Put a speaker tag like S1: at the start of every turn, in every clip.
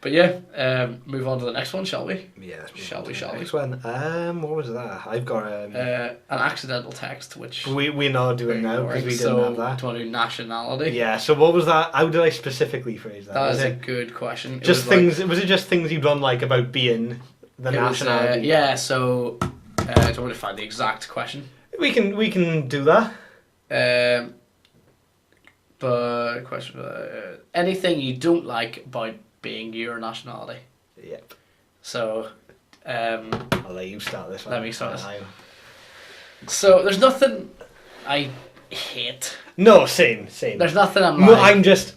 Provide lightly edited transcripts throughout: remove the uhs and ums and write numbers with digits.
S1: But yeah, move on to the next one, shall we?
S2: Yeah.
S1: Shall we?
S2: Next one. What was that? I've got
S1: an accidental text, which
S2: we're not doing now because we didn't have that.
S1: Do you want to do nationality?
S2: Yeah. So what was that? How did I specifically phrase that?
S1: That is a good question.
S2: Just things. Was it just things you'd done like about being the nationality?
S1: Yeah. So, do you want me to find the exact question?
S2: We can do that.
S1: But question: anything you don't like about being your nationality?
S2: Yep.
S1: So,
S2: I'll let you start this one.
S1: Let me start this. So there's nothing I hate.
S2: No, same.
S1: There's nothing
S2: I'm just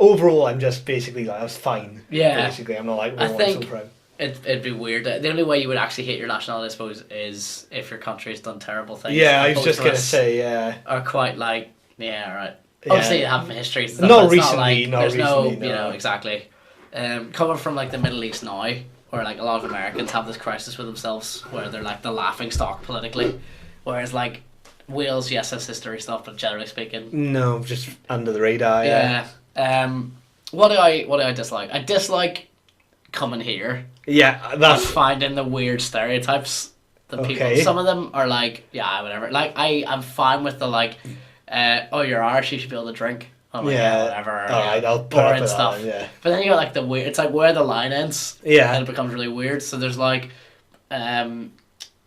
S2: basically like I was fine.
S1: Yeah.
S2: Basically, I'm not like
S1: I think
S2: I'm so proud.
S1: It'd be weird. The only way you would actually hate your nationality, I suppose, is if your country has done terrible things.
S2: Yeah, I was just gonna say, yeah.
S1: Are quite like, yeah, right.
S2: Yeah.
S1: Obviously, they have histories.
S2: Not recently.
S1: There's no, you know, exactly. Coming from like the Middle East now, where like a lot of Americans have this crisis with themselves, where they're like the laughing stock politically, whereas like Wales, yes, has history stuff, but generally speaking,
S2: no, just under the radar.
S1: Yeah. What do I dislike? I dislike coming here.
S2: Yeah, that's
S1: finding the weird stereotypes that people. Some of them are like, yeah, whatever. Like I'm fine with the like, oh, you're Irish, you should be able to drink. I'm like, yeah, whatever.
S2: Alright, I'll put
S1: boring
S2: up
S1: stuff.
S2: That, yeah.
S1: But then you got like the weird. It's like where the line ends.
S2: Yeah.
S1: And it becomes really weird. So there's like,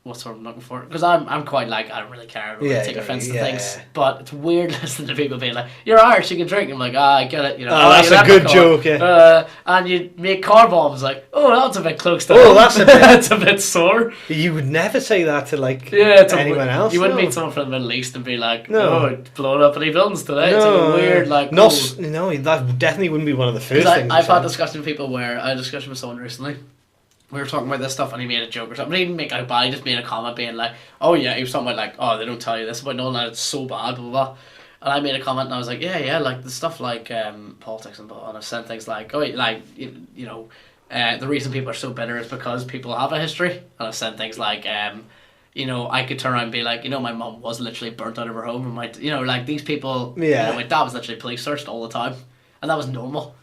S1: what's the word I'm looking for? Because I'm quite like, I don't really care. I don't really take offense to things. But it's weird listening to people being like, you're Irish, you can drink. I'm like, I get it. You know.
S2: That's a good joke. Yeah.
S1: And you make car bombs. Like, oh, that's a bit close to.
S2: Oh, that's a bit.
S1: That's a bit sore.
S2: You would never say that to like anyone else.
S1: You wouldn't meet someone from the Middle East and be like,
S2: no,
S1: oh, it's blown up any buildings today.
S2: No,
S1: it's like a weird like.
S2: No, that definitely wouldn't be one of the first things.
S1: I've had discussions with people where I had a discussion with someone recently. We were talking about this stuff and he made a joke or something. He didn't make out bad, he just made a comment being like, oh yeah, he was talking about like, oh, they don't tell you this about no one, it's so bad, blah, blah, blah. And I made a comment and I was like, yeah, like the stuff like politics and I've said things like, oh, like, you know, the reason people are so bitter is because people have a history. And I've said things like, you know, I could turn around and be like, you know, my mum was literally burnt out of her home and you know, like these people, you know, my dad was literally police searched all the time. And that was normal.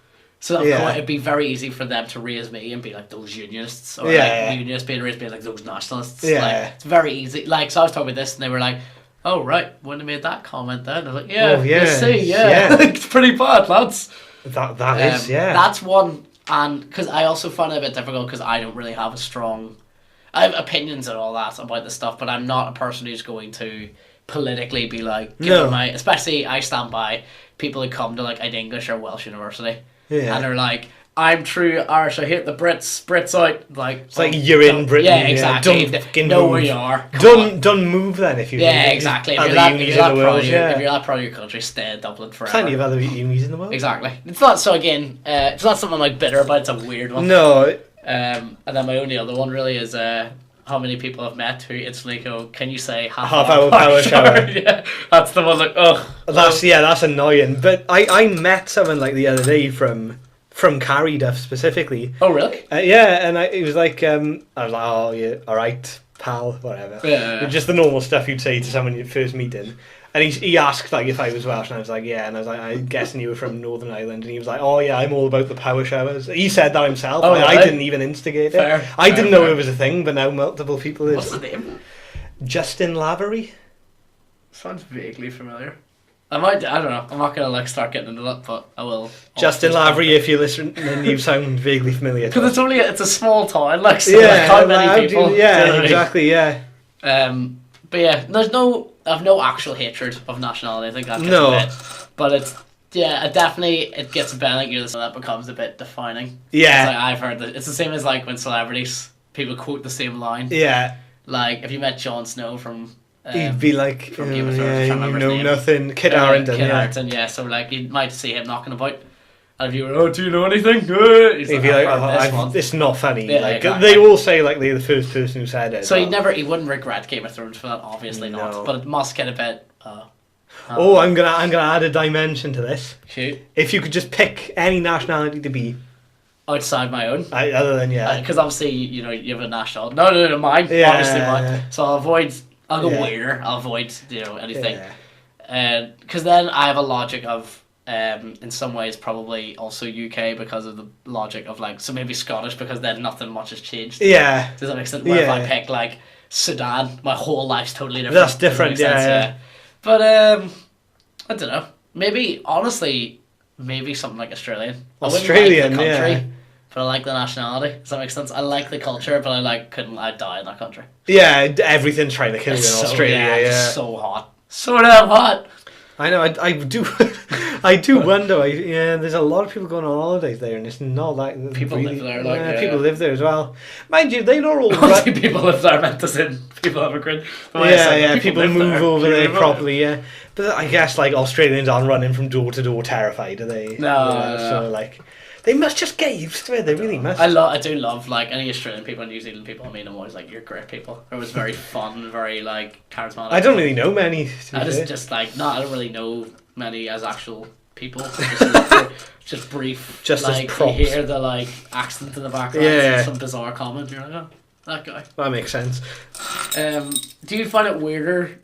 S1: So it'd be very easy for them to raise me and be like those unionists, or like unionists being raised being like those nationalists. Yeah. Like, it's very easy. Like, so I was talking about this and they were like, oh right, wouldn't have made that comment then. I was like, you see, it's pretty bad, lads.
S2: That is.
S1: That's one, and because I also find it a bit difficult because I don't really have I have opinions and all that about the stuff, but I'm not a person who's going to politically be like, especially I stand by people who come to like an English or Welsh university. Yeah. And they're like, I'm true Irish, I hate the Brits out. Like,
S2: it's like you're in Britain.
S1: Yeah, exactly.
S2: Don't fucking
S1: know
S2: move.
S1: where you are.
S2: Don't move then if you.
S1: Yeah, exactly. If you're that proud of your country, stay in Dublin forever.
S2: Plenty of other unis in the world.
S1: Exactly. It's not so again. It's not something I'm like bitter about. It's a weird one.
S2: No.
S1: And then my only other one really is how many people I've met who instantly go, can you say half
S2: hour power shower?
S1: Yeah, that's the one. Like,
S2: that's annoying. But I met someone like the other day from Carryduff specifically.
S1: Oh really?
S2: Yeah, and it was like I was like, oh yeah, all right, pal, whatever.
S1: Yeah.
S2: Just the normal stuff you'd say to someone you first meeting. And he asked like if I was Welsh, and I was like, yeah, and I was like, I'm guessing you were from Northern Ireland, and he was like, oh yeah, I'm all about the power showers. He said that himself.
S1: Oh, really?
S2: I didn't even instigate it. I didn't know it was a thing, but now multiple people did.
S1: What's the name?
S2: Justin Lavery.
S1: Sounds vaguely familiar. I don't know. I'm not gonna like start getting into that, but I will.
S2: Justin Lavery, if you listen, then you sound vaguely familiar.
S1: Because it's a small town, like so like how many people?
S2: Exactly, yeah.
S1: But yeah, I've no actual hatred of nationality. I think that gets a bit, but it's it gets a bit. I think that becomes a bit defining.
S2: Yeah,
S1: like I've heard that it's the same as like when celebrities people quote the same line.
S2: Yeah,
S1: like if you met Jon Snow from.
S2: He'd be like,
S1: from Game of Thrones,
S2: you know nothing. Kit Harington,
S1: yeah. So like you might see him knocking about. And if you were, do you know anything? He'd
S2: be like, it's not funny.
S1: Yeah,
S2: like
S1: exactly.
S2: They all say like they're the first person who said it.
S1: So he wouldn't regret Game of Thrones for that, obviously not. But it must get a bit.
S2: I'm gonna add a dimension to this.
S1: Shoot.
S2: If you could just pick any nationality to be
S1: outside my own,
S2: other than
S1: because obviously you have a national. No, mine. Yeah, obviously mine. Yeah. So I'll go weirder. I'll avoid anything. Because then I have a logic of in some ways probably also UK because of the logic of like, so maybe Scottish because then nothing much has changed.
S2: Yeah.
S1: Does that make sense? Where if I pick like Sudan, my whole life's totally different.
S2: That's different,
S1: Does that make
S2: yeah.
S1: sense? But I don't know. Maybe honestly, maybe something like Australian.
S2: Australian,
S1: I wouldn't like the country,
S2: yeah.
S1: but I like the nationality. Does that make sense? I like the culture, but I'd die in that country.
S2: Yeah, everything's trying to kill you in
S1: It's
S2: Australia.
S1: it's so hot. So damn hot.
S2: I know. I do. I do wonder. There's a lot of people going on holidays there, and it's not like
S1: People live there, like, yeah.
S2: people live there as well. Mind you, they're not all.
S1: Obviously, people live there meant as in people immigrant.
S2: People move over there properly. Yeah, but I guess like Australians aren't running from door to door terrified, are they?
S1: No.
S2: So like, they must just get used to it. They really must.
S1: I do love like any Australian people and New Zealand people. I mean, I'm always like, you're great people. It was very fun, very like charismatic.
S2: I don't really know many.
S1: I don't really know many as actual people. Just brief.
S2: Just as
S1: like
S2: props.
S1: You hear the like accent in the background.
S2: Yeah.
S1: And some bizarre comment. You're like, oh, that guy.
S2: That makes sense.
S1: Do you find it weirder